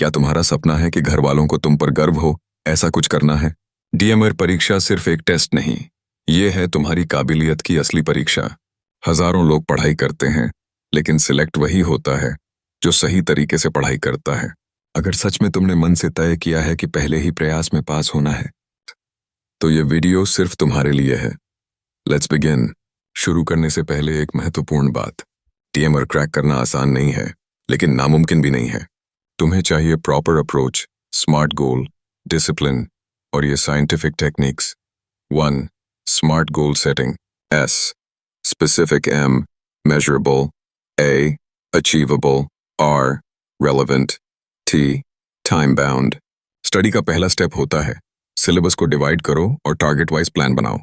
क्या तुम्हारा सपना है कि घर वालों को तुम पर गर्व हो, ऐसा कुछ करना है? डीएमआर परीक्षा सिर्फ एक टेस्ट नहीं, ये है तुम्हारी काबिलियत की असली परीक्षा। हजारों लोग पढ़ाई करते हैं, लेकिन सिलेक्ट वही होता है जो सही तरीके से पढ़ाई करता है। अगर सच में तुमने मन से तय किया है कि पहले ही प्रयास में पास होना है, तो ये वीडियो सिर्फ तुम्हारे लिए है। Let's begin. शुरू करने से पहले एक महत्वपूर्ण बात, डीएमआर क्रैक करना आसान नहीं है, लेकिन नामुमकिन भी नहीं है। तुम्हें चाहिए प्रॉपर अप्रोच, स्मार्ट गोल, डिसिप्लिन और ये scientific techniques. 1. Smart goal setting. S. Specific. M. measurable. A. achievable. R. relevant. T. time bound. Study का पहला स्टेप होता है सिलेबस को डिवाइड करो और टारगेट वाइज प्लान बनाओ।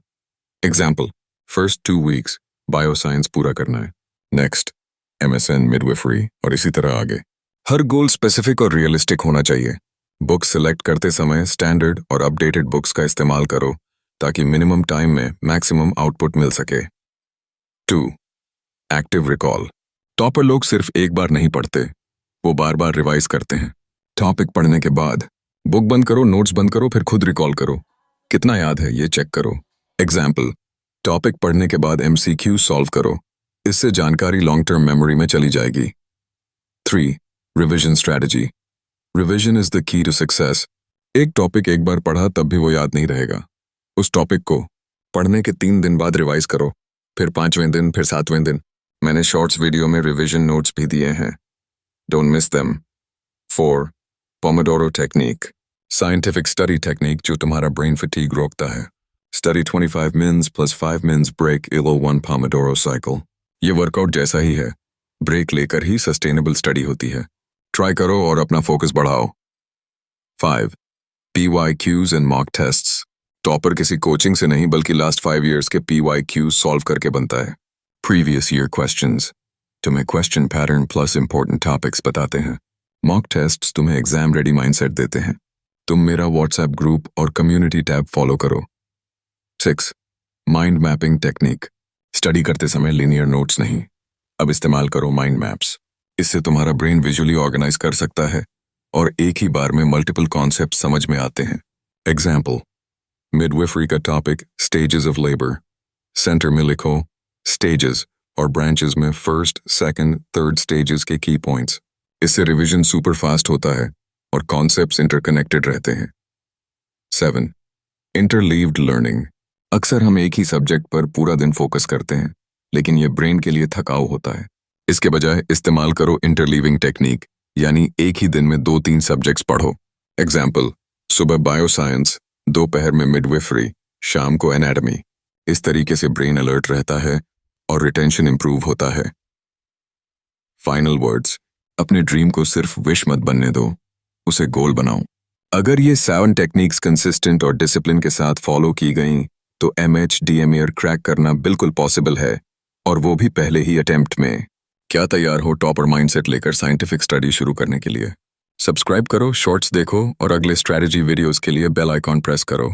एग्जाम्पल, फर्स्ट 2 वीक्स बायोसाइंस पूरा करना है, नेक्स्ट MSN मिडवाइफरी और इसी तरह आगे। हर गोल स्पेसिफिक और रियलिस्टिक होना चाहिए। बुक सिलेक्ट करते समय स्टैंडर्ड और अपडेटेड बुक्स का इस्तेमाल करो ताकि मिनिमम टाइम में मैक्सिमम आउटपुट मिल सके। 2. Active recall. टॉपर लोग सिर्फ एक बार नहीं पढ़ते, वो बार बार रिवाइज करते हैं। टॉपिक पढ़ने के बाद बुक बंद करो, नोट्स बंद करो, फिर खुद रिकॉल करो। कितना याद है ये चेक करो। एग्जाम्पल, टॉपिक पढ़ने के बाद MCQ सॉल्व करो, इससे जानकारी लॉन्ग टर्म मेमोरी में चली जाएगी। 3. Revision strategy. Revision is the key to success. एक टॉपिक एक बार पढ़ा तब भी वो याद नहीं रहेगा। उस टॉपिक को पढ़ने के 3 दिन बाद रिवाइज करो, फिर 5वें दिन, फिर 7वें दिन। मैंने शॉर्ट्स वीडियो में रिविजन नोट्स भी दिए हैं, don't miss them. 4. Pomodoro technique. Scientific study technique जो तुम्हारा ब्रेन फटीग रोकता है। Study 25 minutes plus 5 minutes break इलो 1 पोमोडोरो साइकिल। ये वर्कआउट जैसा ही है, ब्रेक लेकर ही सस्टेनेबल स्टडी होती है। ट्राई करो और अपना फोकस बढ़ाओ। 5. PYQs and mock tests. Topper किसी कोचिंग से नहीं बल्कि लास्ट 5 इयर्स के PYQs सॉल्व करके बनता है। प्रीवियस ईयर क्वेश्चंस तुम्हें question pattern plus important topics बताते हैं। मॉक टेस्ट्स तुम्हें एग्जाम रेडी माइंडसेट देते हैं। तुम मेरा व्हाट्सएप ग्रुप और कम्युनिटी टैब फॉलो करो। 6. Mind mapping technique. स्टडी करते समय लिनियर नोट्स नहीं, अब इस्तेमाल करो माइंड मैप्स। इससे तुम्हारा ब्रेन विजुअली ऑर्गेनाइज कर सकता है और एक ही बार में मल्टीपल कॉन्सेप्ट समझ में आते हैं। एग्जाम्पल, मिडवाइफरी का topic stages of labour. Centre में लिखो स्टेजेस और ब्रांचेस में फर्स्ट, सेकंड, थर्ड स्टेजेस के की पॉइंट्स। इससे रिवीजन सुपर फास्ट होता है और कॉन्सेप्ट्स इंटरकनेक्टेड रहते हैं। 7. Interleaved learning. अक्सर हम एक ही सब्जेक्ट पर पूरा दिन फोकस करते हैं, लेकिन यह ब्रेन के लिए थकाऊ होता है। इसके बजाय इस्तेमाल करो इंटरलीविंग टेक्निक, यानी एक ही दिन में 2-3 सब्जेक्ट्स पढ़ो। एग्जाम्पल, सुबह बायोसाइंस, दोपहर में मिडवाइफरी, शाम को एनाटॉमी। इस तरीके से ब्रेन अलर्ट रहता है और रिटेंशन इंप्रूव होता है। फाइनल वर्ड्स, अपने ड्रीम को सिर्फ विश मत बनने दो, उसे गोल बनाओ। अगर ये 7 टेक्निक्स कंसिस्टेंट और डिसिप्लिन के साथ फॉलो की गई तो MH DMAR क्रैक करना बिल्कुल पॉसिबल है, और वो भी पहले ही अटेम्प्ट में। क्या तैयार हो टॉपर माइंडसेट लेकर साइंटिफिक स्टडी शुरू करने के लिए? सब्सक्राइब करो, शॉर्ट्स देखो और अगले स्ट्रैटेजी वीडियोस के लिए बेल आइकॉन प्रेस करो।